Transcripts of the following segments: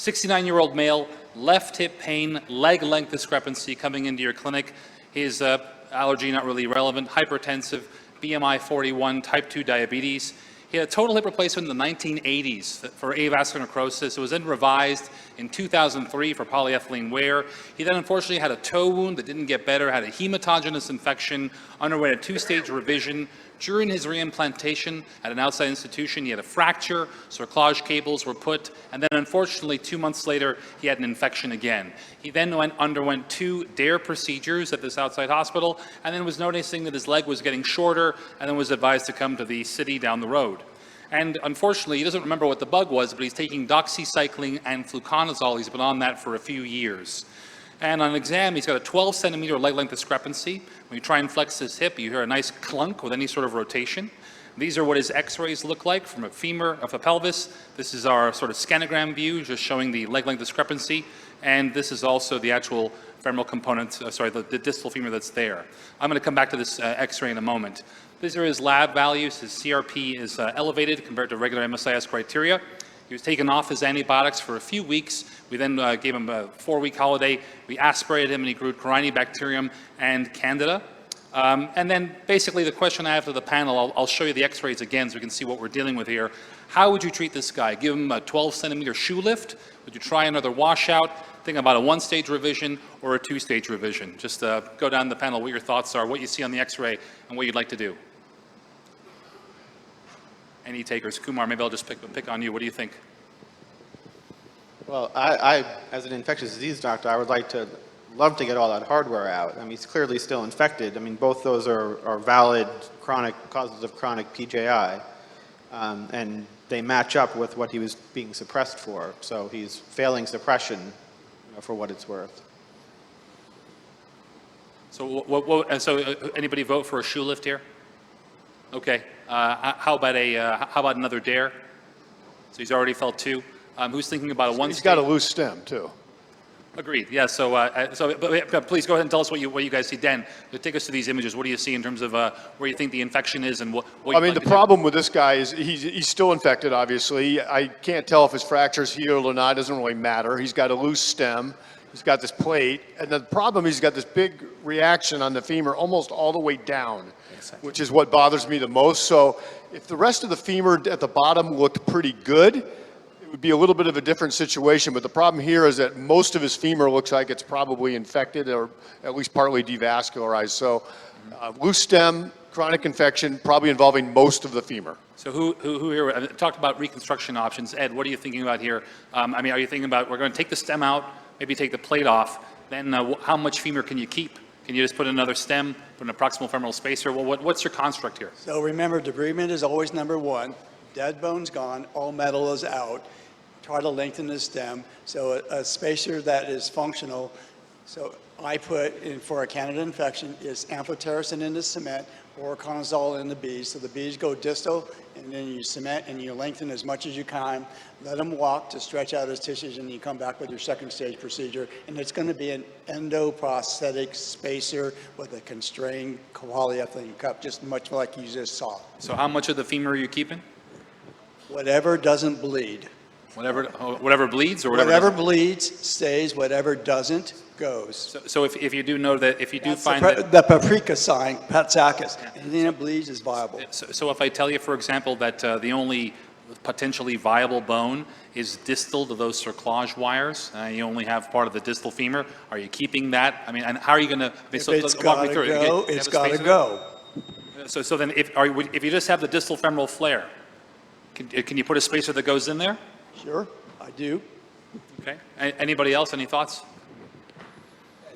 69-year-old male, left hip pain, leg length discrepancy coming into your clinic. His allergy not really relevant, hypertensive, BMI 41, type 2 diabetes. He had a total hip replacement in the 1980s for avascular necrosis. It was then revised in 2003 for polyethylene wear. He then unfortunately had a toe wound that didn't get better, had a hematogenous infection, underwent a 2-stage revision. During his reimplantation at an outside institution, he had a fracture, cerclage cables were put, and then unfortunately 2 months later, he had an infection again. He then underwent 2 DARE procedures at this outside hospital, and then was noticing that his leg was getting shorter, and then was advised to come to the city down the road. And unfortunately, he doesn't remember what the bug was, but he's taking doxycycline and fluconazole. He's been on that for a few years. And on exam, he's got a 12-centimeter leg length discrepancy. When you try and flex his hip, you hear a nice clunk with any sort of rotation. These are what his x-rays look like from a femur of a pelvis. This is our sort of scanogram view, just showing the leg length discrepancy. And this is also the actual femoral component, the distal femur that's there. I'm going to come back to this x-ray in a moment. These are his lab values. His CRP is elevated compared to regular MSIS criteria. He was taken off his antibiotics for a few weeks. We then gave him a 4-week holiday. We aspirated him and he grew Corynebacterium and Candida. And then basically the question I have to the panel, I'll show you the x-rays again so we can see what we're dealing with here. How would you treat this guy? Give him a 12-centimeter shoe lift? Would you try another washout? Think about a 1-stage revision or a 2-stage revision. Just go down the panel, what your thoughts are, what you see on the x-ray, and what you'd like to do. Any takers? Kumar, maybe I'll just pick on you. What do you think? Well, I, as an infectious disease doctor, I would love to get all that hardware out. I mean, he's clearly still infected. I mean, both those are valid chronic causes of chronic PJI, and they match up with what he was being suppressed for. So he's failing suppression, for what it's worth. So, so anybody vote for a shoe lift here? Okay. How about another DARE? So he's already felt 2. Who's thinking about a 1-stage? He's got a loose stem too. Agreed. Yeah. But please go ahead and tell us what you guys see. Dan, take us to these images. What do you see in terms of where you think the infection is and what I mean, the problem with this guy is he's still infected. Obviously, I can't tell if his fracture's healed or not. It doesn't really matter. He's got a loose stem. He's got this plate, and the problem is he's got this big reaction on the femur almost all the way down, which is what bothers me the most. So if the rest of the femur at the bottom looked pretty good, it would be a little bit of a different situation. But the problem here is that most of his femur looks like it's probably infected or at least partly devascularized. So loose stem, chronic infection, probably involving most of the femur. So who here talked about reconstruction options? Ed, what are you thinking about here? I mean, are you thinking about we're going to take the stem out, maybe take the plate off, then how much femur can you keep? Can you just put another stem, put an proximal femoral spacer? Well, what's your construct here? So remember, debridement is always number 1. Dead bone's gone, all metal is out. Try to lengthen the stem. So a spacer that is functional. So I put in for a Candida infection is amphotericin in the cement or conazole in the beads. So the beads go distal, and then you cement and you lengthen as much as you can. Let him walk to stretch out his tissues, and you come back with your 2nd-stage procedure. And it's going to be an endoprosthetic spacer with a constrained polyethylene cup, just much like you just saw. So how much of the femur are you keeping? Whatever doesn't bleed. Whatever bleeds, or whatever bleeds stays. Whatever doesn't goes. So if you do know that, if you do find the paprika sign, Patsakis, anything that bleeds is viable. So if I tell you, for example, that the only potentially viable bone is distal to those cerclage wires, you only have part of the distal femur. Are you keeping that? I mean, and how are you going to? If it's got to go, it's got to go. So then, if you just have the distal femoral flare, can you put a spacer that goes in there? Sure, I do. Okay. Anybody else? Any thoughts?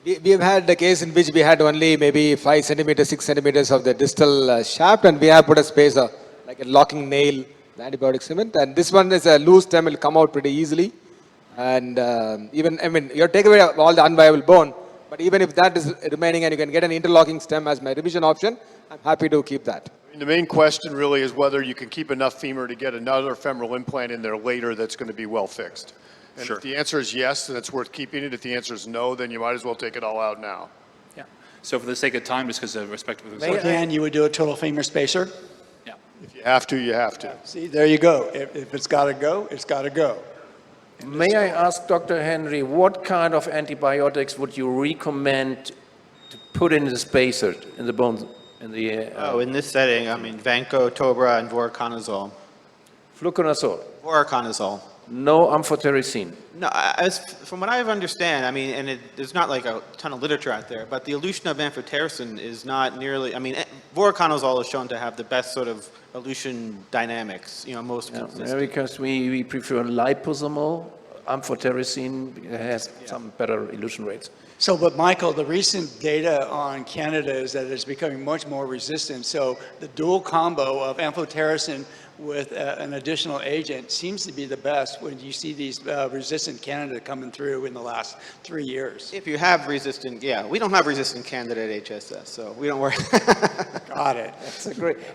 We have had a case in which we had only maybe 5 centimeters, 6 centimeters of the distal shaft, and we have put a spacer, like a locking nail, the antibiotic cement. And this one is a loose stem, will come out pretty easily. And even, I mean, you take away all the unviable bone, but even if that is remaining and you can get an interlocking stem as my revision option, I'm happy to keep that. The main question really is whether you can keep enough femur to get another femoral implant in there later that's going to be well fixed. And sure. If the answer is yes, then it's worth keeping it. If the answer is no, then you might as well take it all out now. Yeah. So for the sake of time, just because of respect for the Again, you would do a total femur spacer? Yeah. If you have to, you have to. See, there you go. If it's got to go, it's got to go. May I ask Dr. Henry, what kind of antibiotics would you recommend to put in the spacer, in the bones, in the In this setting, I mean, Vanco, Tobra, and voriconazole. fluconazole? Voriconazole. No amphotericin. No, from what I understand, I mean, and there's not like a ton of literature out there, but the elution of amphotericin is not nearly, I mean, voriconazole is shown to have the best sort of elution dynamics, most consistent. Because we prefer liposomal. Amphotericin has some better elution rates. So, but Michael, the recent data on Canada is that it's becoming much more resistant. So the dual combo of amphotericin with an additional agent seems to be the best when you see these resistant Candida coming through in the last 3 years. If you have resistant, we don't have resistant Candida at HSS, so we don't worry. Got it.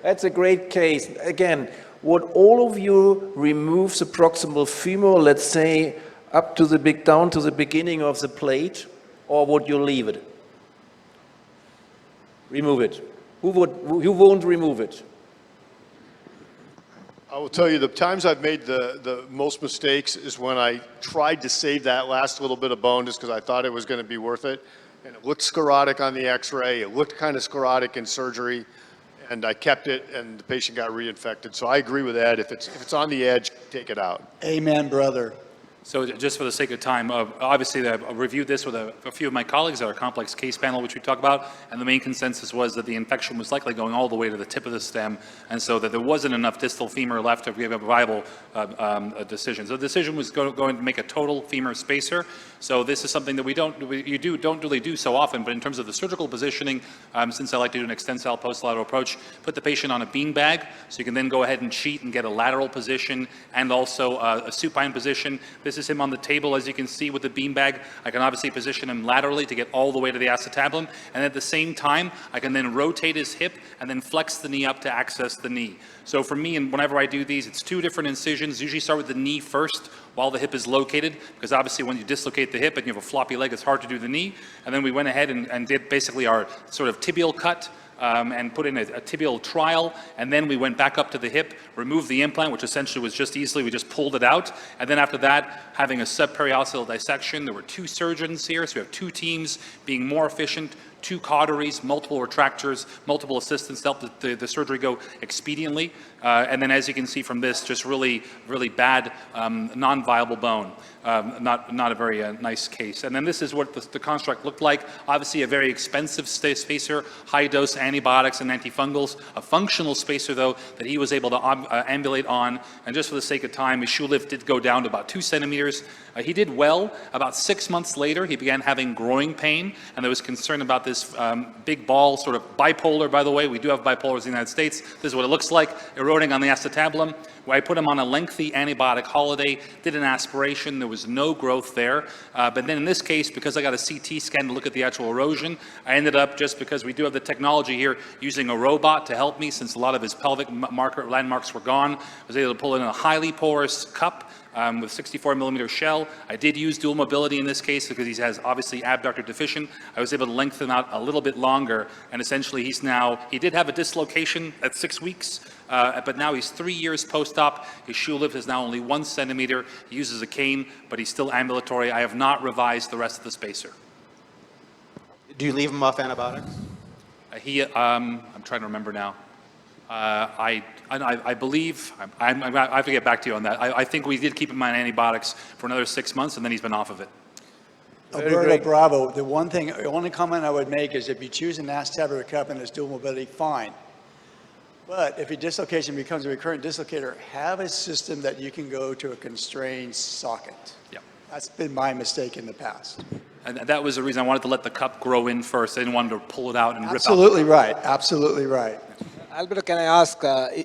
That's a great case. Again, would all of you remove the proximal femur, let's say, up to down to the beginning of the plate, or would you leave it? Remove it. Who won't remove it? I will tell you, the times I've made the most mistakes is when I tried to save that last little bit of bone just because I thought it was going to be worth it. And it looked sclerotic on the x-ray, it looked kind of sclerotic in surgery, and I kept it, and the patient got reinfected. So I agree with Ed, if it's on the edge, take it out. Amen, brother. So just for the sake of time, obviously I reviewed this with a few of my colleagues at our complex case panel, which we talked about, and the main consensus was that the infection was likely going all the way to the tip of the stem, and so that there wasn't enough distal femur left to give a viable decision. So the decision was going to make a total femur spacer. So this is something that we don't really do so often, but in terms of the surgical positioning, since I like to do an extensile post-lateral approach, put the patient on a bean bag, so you can then go ahead and cheat and get a lateral position and also a supine position. This is him on the table, as you can see, with the beanbag. I can obviously position him laterally to get all the way to the acetabulum, and at the same time, I can then rotate his hip and then flex the knee up to access the knee. So for me, and whenever I do these, it's two different incisions. Usually start with the knee first while the hip is located, because obviously when you dislocate the hip and you have a floppy leg, it's hard to do the knee. And then we went ahead and did basically our sort of tibial cut, and put in a tibial trial, and then we went back up to the hip, removed the implant, which essentially was just we just pulled it out, and then after that, having a subperiosteal dissection. There were two surgeons here, so we have two teams being more efficient, two cauteries, multiple retractors, multiple assistants to help the surgery go expediently, and then as you can see from this, just really, really bad, non-viable bone. Not a very nice case. And then this is what the construct looked like. Obviously a very expensive spacer, high dose antibiotics and antifungals, a functional spacer though that he was able to ambulate on, and just for the sake of time, his shoe lift did go down to about 2 centimeters. He did well. About 6 months later, he began having growing pain, and there was concern about this big ball, sort of bipolar, by the way. We do have bipolars in the United States. This is what it looks like, eroding on the acetabulum. Where I put him on a lengthy antibiotic holiday, did an aspiration, there was no growth there. But then in this case, because I got a CT scan to look at the actual erosion, I ended up, just because we do have the technology here, using a robot to help me, since a lot of his pelvic landmarks were gone. I was able to pull in a highly porous cup with 64 millimeter shell. I did use dual mobility in this case because he has obviously abductor deficient. I was able to lengthen out a little bit longer, and essentially he did have a dislocation at 6 weeks, but now he's 3 years post-op. His shoe lift is now only 1 centimeter. He uses a cane, but he's still ambulatory. I have not revised the rest of the spacer. Do you leave him off antibiotics? I'm trying to remember now. I believe, I have to get back to you on that. I think we did keep him on antibiotics for another 6 months, and then he's been off of it. Alberto, bravo. The only comment I would make is if you choose an acetabular cup and it's dual mobility, fine. But if your dislocation becomes a recurrent dislocator, have a system that you can go to a constrained socket. Yeah. That's been my mistake in the past. And that was the reason I wanted to let the cup grow in first. I didn't want to pull it out and rip out. Absolutely right. Absolutely right. Alberto, can I ask,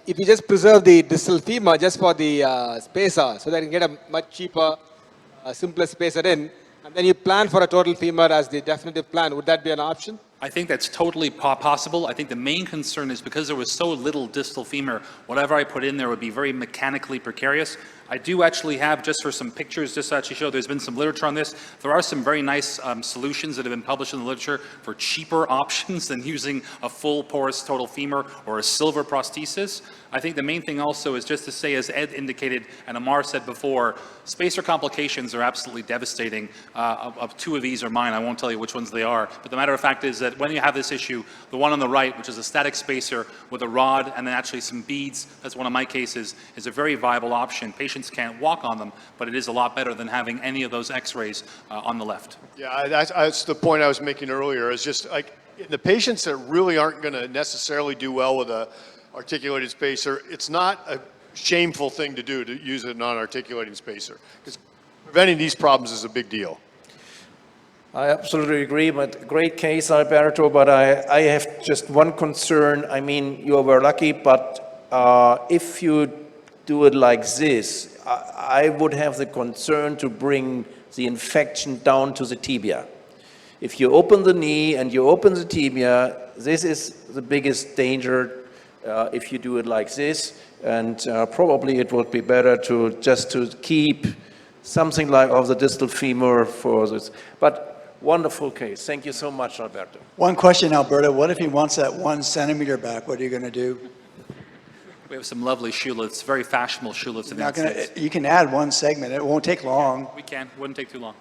if you just preserve the distal femur just for the spacer, so that you can get a much cheaper, simpler spacer in, and then you plan for a total femur as the definitive plan, would that be an option? I think that's totally possible. I think the main concern is because there was so little distal femur, whatever I put in there would be very mechanically precarious. I do actually have, just for some pictures, just to actually show there's been some literature on this. There are some very nice solutions that have been published in the literature for cheaper options than using a full porous total femur or a silver prosthesis. I think the main thing also is just to say, as Ed indicated and Amar said before, spacer complications are absolutely devastating. Of two of these are mine. I won't tell you which ones they are. But the matter of fact is that when you have this issue, the one on the right, which is a static spacer with a rod and then actually some beads, that's one of my cases, is a very viable option. Patients can't walk on them, but it is a lot better than having any of those x-rays on the left. Yeah, that's the point I was making earlier, is just like the patients that really aren't going to necessarily do well with a articulated spacer, it's not a shameful thing to do to use a non-articulating spacer, because preventing these problems is a big deal. I absolutely agree, but great case, Alberto, but I have just one concern. I mean, you were lucky, but if you do it like this, I would have the concern to bring the infection down to the tibia. If you open the knee and you open the tibia, this is the biggest danger if you do it like this, and probably it would be better to keep something like of the distal femur for this. But wonderful case. Thank you so much, Alberto. One question, Alberto. What if he wants that 1 centimeter back? What are you going to do? We have some lovely shoelets, very fashionable shoelets in the Not United gonna, States. you can add 1 segment. It won't take long. We can, wouldn't take too long.